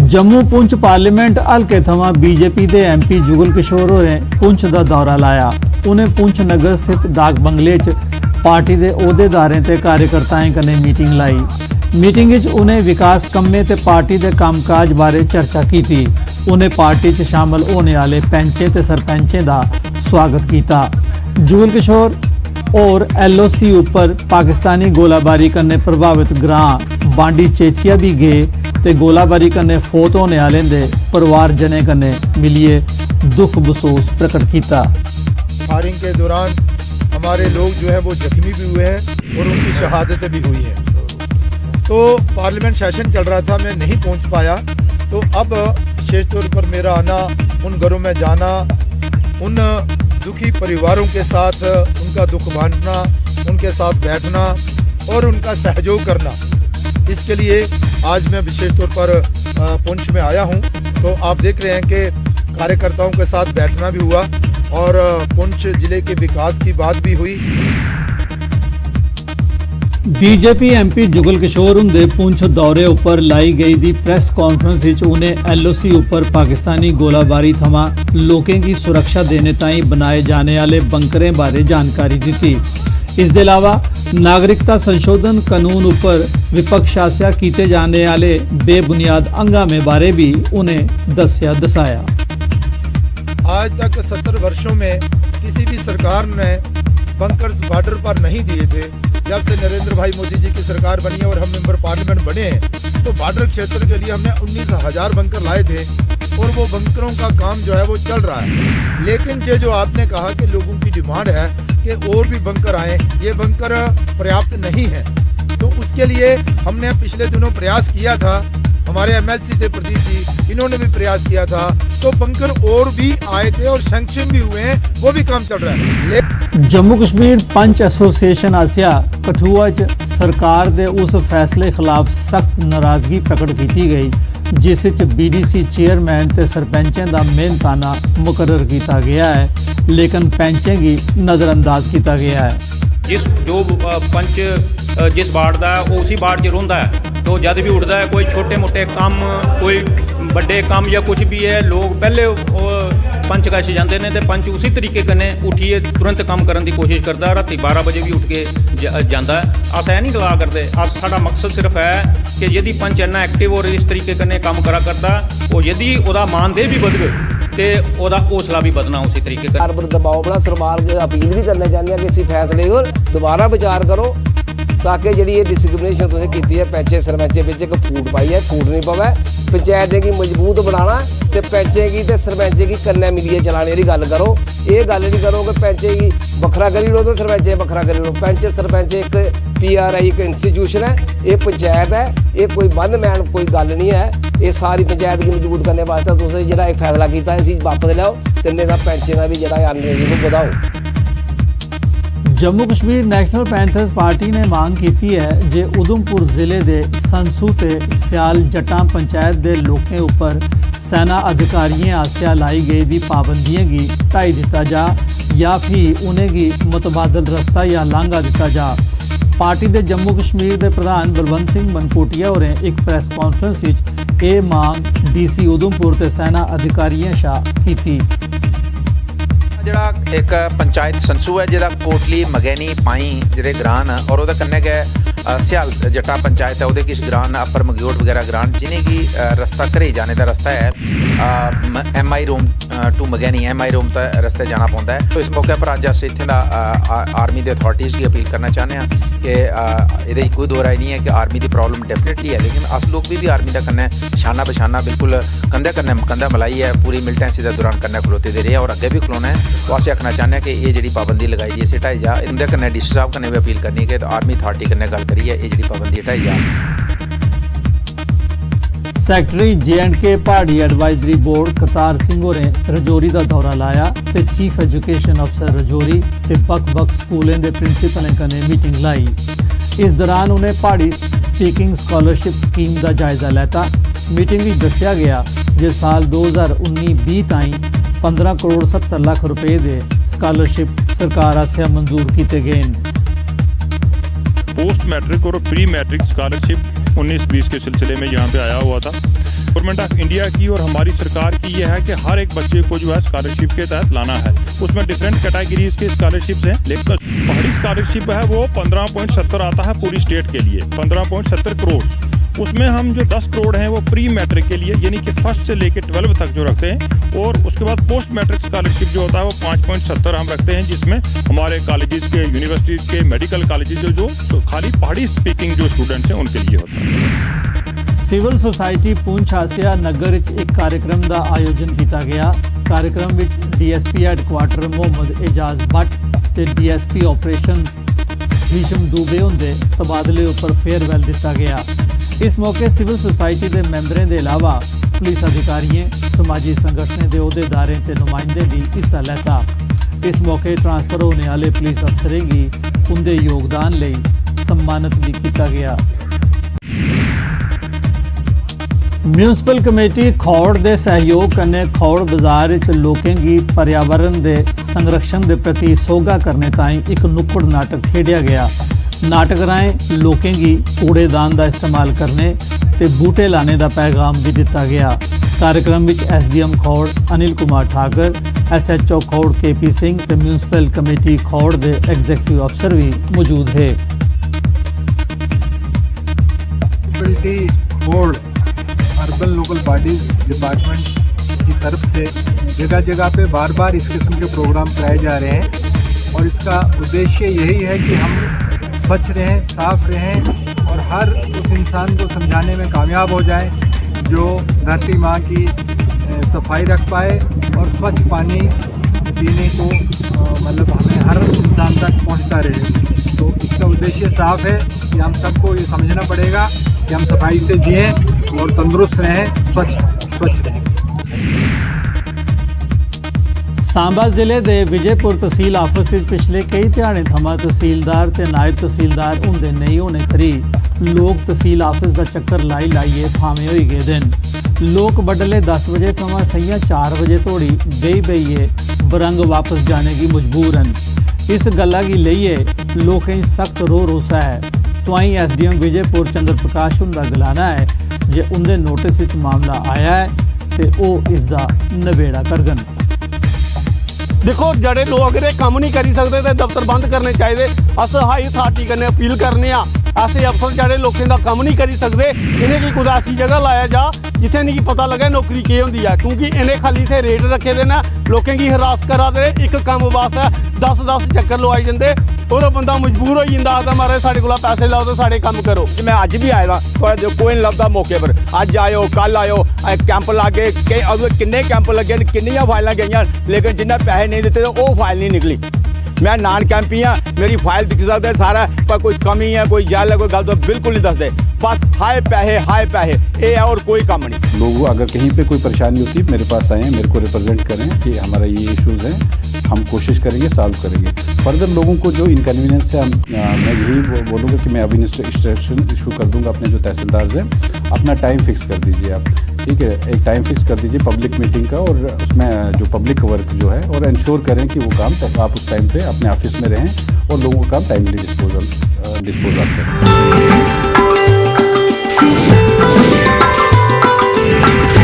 Jammu Poonch parliament हल्के थमां BJP के MP जुगल किशोर होरें पुंछ का दौरा लाया। उन्हें पुंछ नगर स्थित डाक बंगले च पार्टी के अहुदेदारें ते कार्यकर्ताएं कन्नै मीटिंग लाई। मीटिंग विच उन्हें विकास कम्में ते पार्टी के कामकाज बारे चर्चा की। उन्हें पार्टी च शामिल होने वाले पैंचें ते सरपंचें का स्वागत किया। जुगल किशोर और LOC उपर पाकिस्तानी गोलाबारी कन्नै प्रभावित ग्रां बांडी चेचिया भी गए ते गोलाबारी कन्नै फौत होने वाले दे परिवारजनें कन्नै मिलिए दुख महसूस प्रकट किया। फायरिंग के दौरान हमारे लोग जो है वो जख्मी भी हुए हैं और उनकी शहादतें भी हुई हैं। तो पार्लियामेंट सेशन चल रहा था, मैं नहीं पहुंच पाया। तो अब विशेष तौर पर मेरा आना, उन घरों में जाना, उन दुखी परिवारों के साथ उनका दुख बांटना, उनके साथ बैठना और उनका सहयोग करना, इसके लिए आज मैं विशेष तौर पर पुंछ में आया हूं। तो आप देख रहे हैं कि कार्यकर्ताओं के साथ बैठना भी हुआ और पुंछ जिले के विकास की बात भी हुई। बीजेपी MP जुगल किशोर हुंदे पुंछ दौरे उपर लाई गई दी प्रेस कॉन्फ्रेंस विच उन्हें LOC उपर पाकिस्तानी गोलाबारी थमां लोकें की सुरक्षा देने ताईं बनाए जाने वाले बंकरें बारे जानकारी दी। इस दे अलावा नागरिकता संशोधन कानून उपर विपक्ष आसेआ कीते जाने वाले बेबुनियाद हंगामे बारे भी उन्हें दसाया। आज तक 70 वर्षों में किसी भी सरकार ने बंकर्स बॉर्डर पर नहीं दिए थे। जब से नरेंद्र भाई मोदी जी की सरकार बनी है और हम मेंबर पार्लियामेंट बने हैं, तो बॉर्डर क्षेत्र के लिए हमने 19,000 बंकर लाए थे और वो बंकरों का काम जो है वो चल रहा है। लेकिन ये जो आपने कहा कि लोगों की डिमांड है कि और भी बंकर आए, ये बंकर पर्याप्त नहीं है। तो उसके लिए हमने पिछले दिनों प्रयास किया था, हमारे MLC थे प्रदीप जी, इन्होंने भी प्रयास किया था। तो बंकर और भी आए थे और सैंक्शन भी हुए हैं, वो भी काम चल रहा है। जम्मू कश्मीर पंच एसोसिएशन आसिया कठुआ च सरकार दे उस फैसले खिलाफ सख्त नाराजगी प्रकट की गई जिस BDC चेयरमैन ते सरपंचें दा मेहनताना मुकर्रर किया गया है, लेकिन पैंचें की नज़रअंदाज किया गया है। जो पंच जिस वार्ड का उसी वार्ड च रहिंदा है, तो जद भी उठता है कोई छोटे मोटे काम, कोई बड़े काम या कुछ भी है, लोग पहले पंच कश जाते हैं तो पंच उसी तरीके कन्नै उठिए तुरंत काम करने की कोशिश करता। राती 12 बजे भी उठ के जाता है। अस ऐ नहीं गला करते, अस साडा मकसद सिर्फ है कि यदि पंच इन्ना एक्टिव और इस तरीके कन्नै काम करा करता, और यदि वह मानदेय भी बध गए तो वह हौसला भी बदना उसी तरीके का। दबाव बना सरकार के अपील भी करना चाहते हैं कि इसी फैसले पर दोबारा विचार करो, ताकि जी ये डिस्क्रिमिनेशन तुसें की है पैंचे सरपंचे बिच एक फूट पाई है, फूट नहीं पवे। पंचायतें की मजबूत बनाना तो पैंचे की तो सरपंचे की कन्नै मिलिए चलाने की गल करो। ये गल नहीं करो कि पैंचे की बखरा करी लो तो सरपंचे बखरा करी लो। पैंच सरपंच एक PRI एक इंस्टीट्यूशन है, ये पंचायत है, ये कोई बंद मैन कोई गल नहीं है। ये सारी पंचायत की मजबूत करने वास्ते तुसें जिहड़ा एक फैसला किया इसी वापस लियाओ, तिन्ने दा पैंचे का भी जिहड़ा आमदनी को बढ़ाओ। Jammu Kashmir national panthers party ने मांग की है जे उधमपुर जिले के संसू ते सियाल जट्टां पंचायत के लोकें उपर सेना अधिकारियों आसिया लाई गई दी पाबंदियों की हटाई दिता जा या फिर उन्हें की मुतबादल रस्ता या लांघा दिता जा। पार्टी के जम्मू कश्मीर के प्रधान बलवंत सिंह मनकोटिया होरें एक प्रेस कॉन्फ्रेंस विच ये मांग DC उधमपुर ते सेना अधिकारियों शा की। जिहड़ा एक पंचायत संसू है जिहदा कोटली मगैनी पाई जिहड़े ग्रान और उहदे कन्नै गै सियाल जट्टा पंचायत है, उहदे किश ग्रान अपर मगयोट वगैरह ग्रान जिन्हें की रस्ता घरे जाने का रस्ता है MI रूम टू मगैनी MI रूम तक रस्ते जाना पौंदा है। तो इस मौके पर अज अस इत्थे दा आर्मी के अथॉरिटीज़ की अपील करना चाहते हैं कि ये कोई दो राय नहीं है कि आर्मी की प्रॉब्लम डेफिनेटली है, लेकिन अस लोग भी आर्मी का कन्नै शाना बशाना बिल्कुल कंधे कन्नै कंधा मिलाई है, पूरी मिलिटेंसी के दौरान कन्नै खलोते दे रहे हैं और अगे भी खलोना है। तो अस आखना चाहते हैं कि ये जी पाबंदी लगाई दी इसे हटाई जा। इंदे कन्नै DC साहब कन्नै भी अपील करनी है कि आर्मी अथॉरिटी कन्नै गल करिए ये जी पाबंदी हटाई जा। सैकटरी J&K पहाड़ी एडवाइजरी बोर्ड करतार सिंह होरें रजौरी का दौरा लाया तो चीफ एजुकेशन अफसर रजौरी ते बक्ख-बक्ख स्कूलों के प्रिंसीपलें कन्नै मीटिंग लाई। इस दौरान उन्हें पहाड़ी स्पीकिंग स्कॉलरशिप स्कीम का जायजा लेता। मीटिंग में दस्या गया जे साल 2019-20 ताईं 15 करोड़ 70 लाख रुपए के स्कॉलरशिप सरकार आसिया मंजूर किए गए। पोस्ट मैट्रिक और प्री मैट्रिक स्कॉलरशिप 19-20 के सिलसिले में यहाँ पे आया हुआ था। गवर्नमेंट ऑफ इंडिया की और हमारी सरकार की ये है कि हर एक बच्चे को जो है स्कॉलरशिप के तहत लाना है। उसमें डिफरेंट कैटेगरीज के स्कॉलरशिप्स हैं, लेकिन पहाड़ी स्कॉलरशिप है वो 15.70 आता है पूरी स्टेट के लिए, 15.70 करोड़। उसमें हम जो 10 करोड़ हैं वो प्री मैट्रिक के लिए यानी कि फर्स्ट से लेकर 12 तक जो रखते हैं, और उसके बाद पोस्ट मैट्रिक स्कॉलरशिप जो होता है वो 5.70 हम रखते हैं, जिसमें हमारे कॉलेजेस के, यूनिवर्सिटीज़ के, मेडिकल कॉलेजेस जो खाली पहाड़ी स्पीकिंग जो स्टूडेंट्स हैं उनके लिए होता है। सिविल सोसाइटी पुंछ आसिया नगर विच एक कार्यक्रम का आयोजन किया गया। कार्यक्रम विच DSP हैडकुआटर मोहम्मद एजाज भट्ट ते DSP ऑपरेशन भीषम दुबे होंदे तबादले उपर फेयरवैल दिता गया। इस मौके सिविल सोसाइटी के मैंबरों के अलावा पुलिस अधिकारियों, समाजी संगठनों के अहदेदारें ते नुमाइंदे भी हिस्सा लेता। इस मौके ट्रांसफर होने वाले पुलिस अफसरें की उनके योगदान लई सम्मानित भी किया गया। म्यूनसिपल कमेटी खौड़ के सहयोग कन्नै खौड़ बाजार विच लोकें की पर्यावरण के संरक्षण के प्रति सोगा करने ताईं एक नुक्कड़ नाटक खेडिया गया। नाटक राहें लोकें की कूड़ेदान का इस्तेमाल करने ते बूटे लाने का पैगाम भी दिता गया। कार्यक्रम में SDM Khour Anil Kumar Thakur, SHO Khour KP Singh ते म्यूनसिपल कमेटी खौड़ के एग्जीक्यूटिव अफसर भी मौजूद है। Khour urban local bodies department की तरफ से जगह जगह पे बार बार इस किस्म के प्रोग्राम कराए जा रहे हैं, और इसका उद्देश्य यही है कि हम स्वच्छ रहें, साफ रहें और हर उस इंसान को समझाने में कामयाब हो जाए जो धरती माँ की सफाई रख पाए और स्वच्छ पानी पीने को मतलब हमें हर इंसान तक पहुँचता रहे। तो इसका उद्देश्य साफ है कि हम सबको ये समझना पड़ेगा कि हम सफाई से जिएँ और तंदुरुस्त रहें, स्वच्छ रहें। सांबा जिले के विजयपुर तहसील आफिस में पिछले कई ध्याड़े थमा तहसीलदार ते नायब तहसीलदार होंदे नहीं होने करी लोग तहसील आफिस का चक्कर लाई लाइए फामे होई गए दिन। लोग बडले 10 बजे थमा सैया 4 बजे तोड़ी बेही बेहिए बरंग वापस जाने की मजबूर हैं। इस गल्ला की लइए लोकें सख्त रो रोसा है। तुआई SDM विजयपुर चंद्र प्रकाश उनका गलाना है जे उनके नोटिस विच मामला आया है तो वह इसका नबेड़ा करगन। देखो जड़े लोग अगर काम नहीं करी सकते तो दफ्तर बंद करने चाहिए। अस हाई अथॉरिटी कन्नै अपील करने ऐसे अफसर जड़े लोगों का काम नहीं करी सकते इन्हें की कुछ ऐसी जगह लाया जा जिथे नहीं पता लगे नौकरी के होंगी है, क्योंकि इन्हें खाली से रेट रखे दे ना लोगों की हरास करा दे। एक काम वास्ते 10-10 चक्कर लवाई जाते और बंदा मजबूर हो जाता आता मारे साढ़े को पैसे लाओ तो साढ़े काम करो। मैं अज भी आया थोड़ा कोई नहीं लभदा मौके पर, अज आयो कल आयो कैंप लागे किन्ने कैंप लगे किन्नियां फाइलां गईयां लेकिन जिन्हें पैसे नहीं दिते वो फाइल नहीं निकली। मैं नान कैंपी हाँ, मेरी फाइल दिख सकते सारा, पर कोई कमी है कोई जल है कोई गल तो बिल्कुल नहीं दसते, बस हाय पैसे ये है और कोई काम नहीं। लोग अगर कहीं पे कोई परेशानी होती है मेरे पास आएँ, मेरे को रिप्रेजेंट करें कि हमारा ये इश्यूज़ हैं, हम कोशिश करेंगे सॉल्व करेंगे। फर्दर लोगों को जो इनकन्वीनियंस है मैं यही बोलूँगा कि मैं अभी इंस्ट्रक्शन इशू कर दूँगा अपने जो तहसीलदार हैं, अपना टाइम फिक्स कर दीजिए आप, ठीक है, एक टाइम फिक्स कर दीजिए पब्लिक मीटिंग का, और उसमें जो पब्लिक वर्क जो है और इंश्योर करें कि वो काम आप उस टाइम पे अपने ऑफिस में रहें और लोगों का काम टाइमली डिस्पोजल करें।